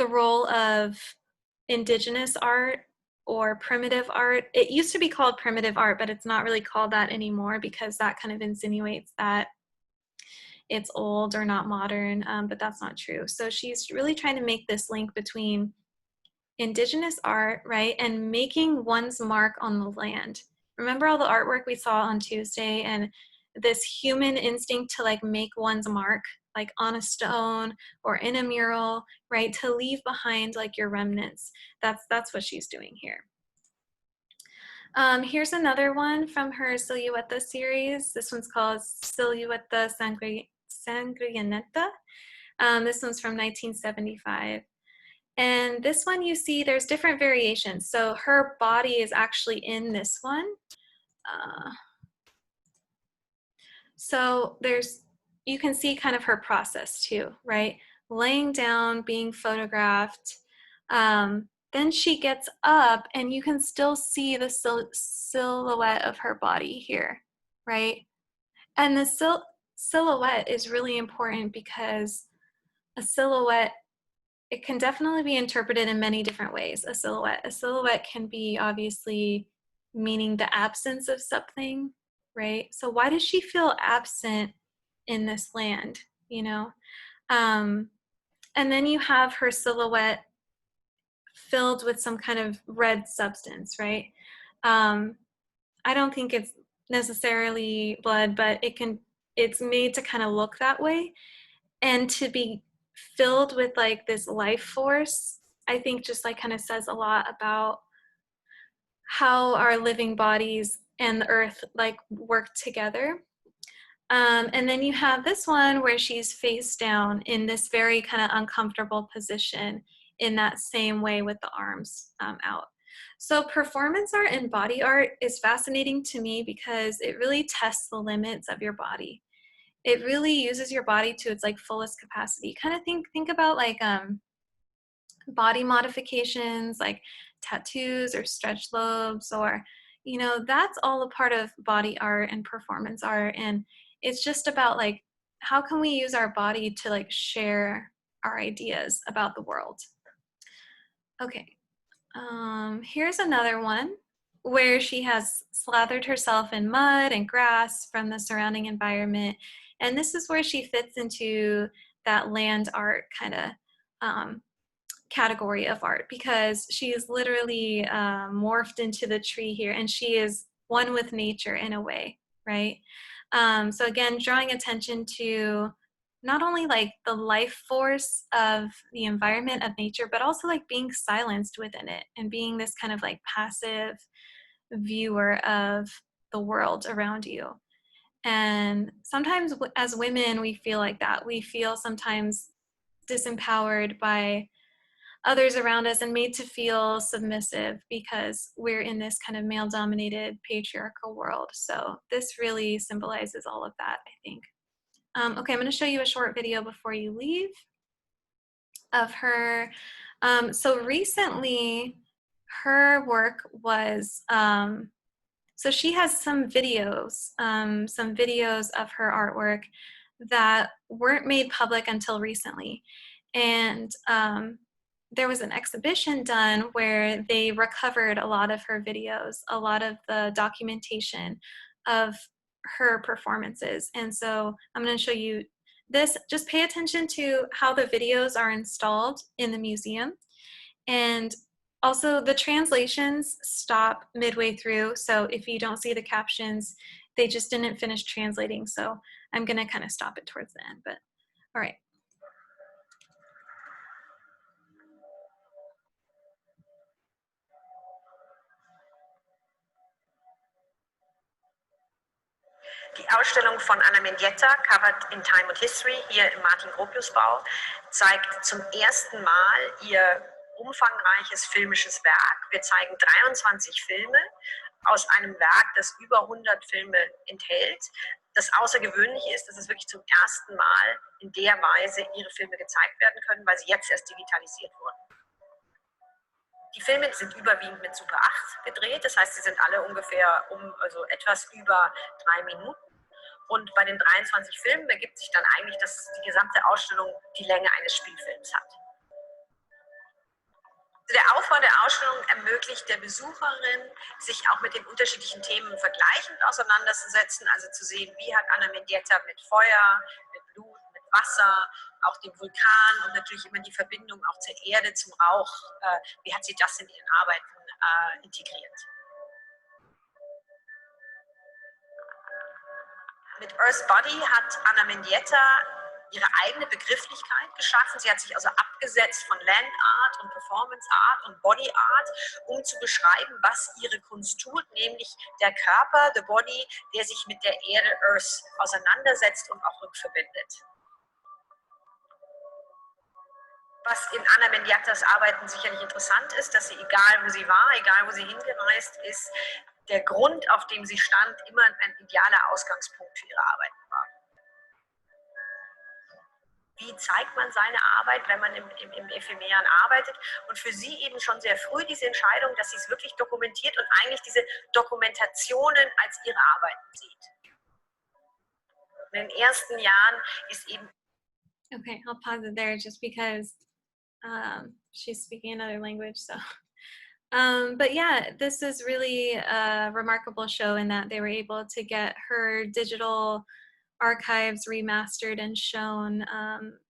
role of indigenous art or primitive art. It used to be called primitive art, but it's not really called that anymore, because that kind of insinuates that it's old or not modern, but that's not true. So she's really trying to make this link between indigenous art, right, and making one's mark on the land. Remember all the artwork we saw on Tuesday, and this human instinct to like make one's mark, like on a stone or in a mural, right, to leave behind like your remnants. That's what she's doing here. Here's another one from her Silueta series. This one's called Silueta Sangrienta. This one's from 1975. And this one, you see there's different variations. So her body is actually in this one. So you can see kind of her process too, right? Laying down, being photographed. Then she gets up and you can still see the silhouette of her body here, right? And the silhouette is really important, because a silhouette, it can definitely be interpreted in many different ways. A silhouette can be obviously meaning the absence of something, right? So why does she feel absent in this land, you know? And then you have her silhouette filled with some kind of red substance, right? I don't think it's necessarily blood, but it's made to kind of look that way. And to be filled with like this life force, I think just like kind of says a lot about how our living bodies and the earth like work together. And then you have this one where she's face down in this very kind of uncomfortable position in that same way with the arms out. So performance art and body art is fascinating to me because it really tests the limits of your body. It really uses your body to its like fullest capacity. Kind of think about like body modifications like tattoos or stretch lobes, or that's all a part of body art and performance art. And it's just about like how can we use our body to like share our ideas about the world. Okay, here's another one where she has slathered herself in mud and grass from the surrounding environment. And this is where she fits into that land art kind of category of art, because she is literally morphed into the tree here, and she is one with nature in a way, right? So again, drawing attention to not only like the life force of the environment of nature, but also like being silenced within it and being this kind of like passive viewer of the world around you. And sometimes as women, we feel like that. We feel sometimes disempowered by others around us and made to feel submissive because we're in this kind of male dominated patriarchal world. So this really symbolizes all of that, I think. Okay, I'm going to show you a short video before you leave of her. So recently her work was, so she has some videos of her artwork that weren't made public until recently. And there was an exhibition done where they recovered a lot of her videos, a lot of the documentation of her performances. And so I'm going to show you this. Just pay attention to how the videos are installed in the museum. And also the translations stop midway through. So if you don't see the captions, they just didn't finish translating. So I'm going to kind of stop it towards the end, but all right. Die Ausstellung von Anna Mendieta, Covered in Time and History, hier im Martin-Gropius-Bau, zeigt zum ersten Mal ihr umfangreiches filmisches Werk. Wir zeigen 23 Filme aus einem Werk, das über 100 Filme enthält. Das Außergewöhnliche ist, dass es wirklich zum ersten Mal in der Weise ihre Filme gezeigt werden können, weil sie jetzt erst digitalisiert wurden. Die Filme sind überwiegend mit Super 8 gedreht, das heißt, sie sind alle ungefähr also etwas über 3 Minuten. Und bei den 23 Filmen ergibt sich dann eigentlich, dass die gesamte Ausstellung die Länge eines Spielfilms hat. Der Aufbau der Ausstellung ermöglicht der Besucherin, sich auch mit den unterschiedlichen Themen vergleichend auseinanderzusetzen, also zu sehen, wie hat Anna Mendieta mit Feuer, mit Blut, mit Wasser, auch dem Vulkan und natürlich immer die Verbindung auch zur Erde, zum Rauch, wie hat sie das in ihren Arbeiten integriert. Mit Earth Body hat Anna Mendieta ihre eigene Begrifflichkeit geschaffen. Sie hat sich also abgesetzt von Land Art und Performance Art und Body Art, um zu beschreiben, was ihre Kunst tut, nämlich der Körper, the Body, der sich mit der Erde, Earth, auseinandersetzt und auch rückverbindet. Was in Anna Mendietas Arbeiten sicherlich interessant ist, dass sie, egal wo sie war, egal wo sie hingereist ist, der Grund, auf dem sie stand, immer ein idealer Ausgangspunkt für ihre Arbeiten war. Wie zeigt man seine Arbeit, wenn man im Ephemeren arbeitet? Und für sie eben schon sehr früh diese Entscheidung, dass sie es wirklich dokumentiert und eigentlich diese Dokumentationen als ihre Arbeiten sieht. In den ersten Jahren ist eben... Okay, I'll pause it there just because she's speaking another language, so. But yeah, this is really a remarkable show in that they were able to get her digital archives remastered and shown.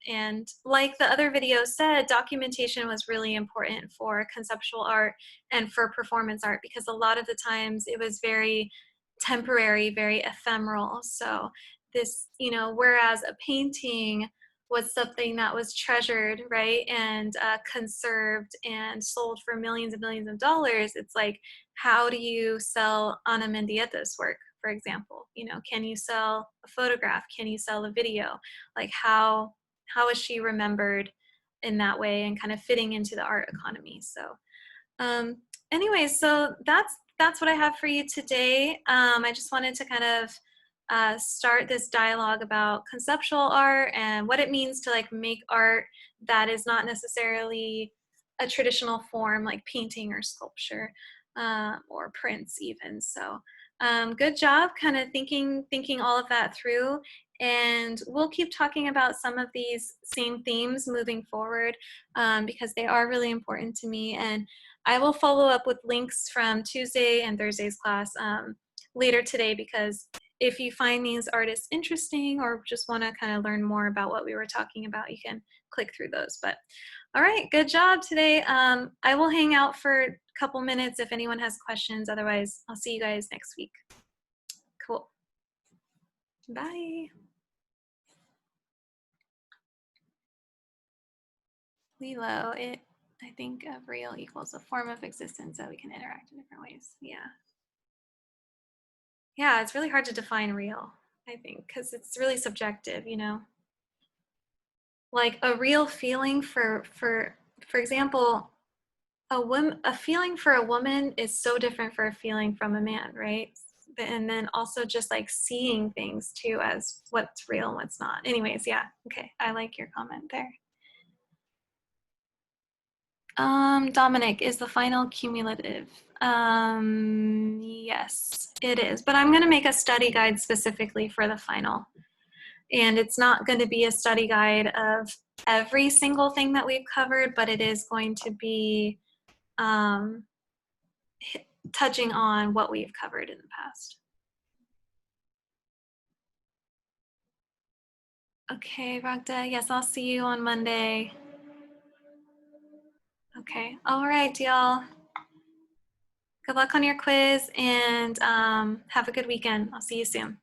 And like the other video said, documentation was really important for conceptual art and for performance art, because a lot of the times it was very temporary, very ephemeral. So this, whereas a painting was something that was treasured, right, and conserved and sold for millions and millions of dollars, it's like, how do you sell Ana Mendieta's work, for example? Can you sell a photograph? Can you sell a video? Like, how is she remembered in that way and kind of fitting into the art economy? So Um, anyway, so that's what I have for you today. I just wanted to kind of start this dialogue about conceptual art and what it means to like make art that is not necessarily a traditional form like painting or sculpture or prints even. So good job kind of thinking all of that through. And we'll keep talking about some of these same themes moving forward because they are really important to me. And I will follow up with links from Tuesday and Thursday's class later today, because if you find these artists interesting or just want to kind of learn more about what we were talking about, you can click through those. But all right, good job today. I will hang out for a couple minutes if anyone has questions. Otherwise, I'll see you guys next week. Cool. Bye. Lilo, I think of real equals a form of existence that we can interact in different ways. Yeah. Yeah, it's really hard to define real, I think, because it's really subjective, you know. Like a real feeling for example, a feeling for a woman is so different for a feeling from a man, right? And then also just like seeing things too as what's real and what's not. Anyways, yeah, okay, I like your comment there. Dominic, is the final cumulative? Yes, it is, but I'm gonna make a study guide specifically for the final. And it's not going to be a study guide of every single thing that we've covered, but it is going to be touching on what we've covered in the past. Okay, Ragda, yes, I'll see you on Monday. Okay, all right, y'all. Good luck on your quiz and have a good weekend. I'll see you soon.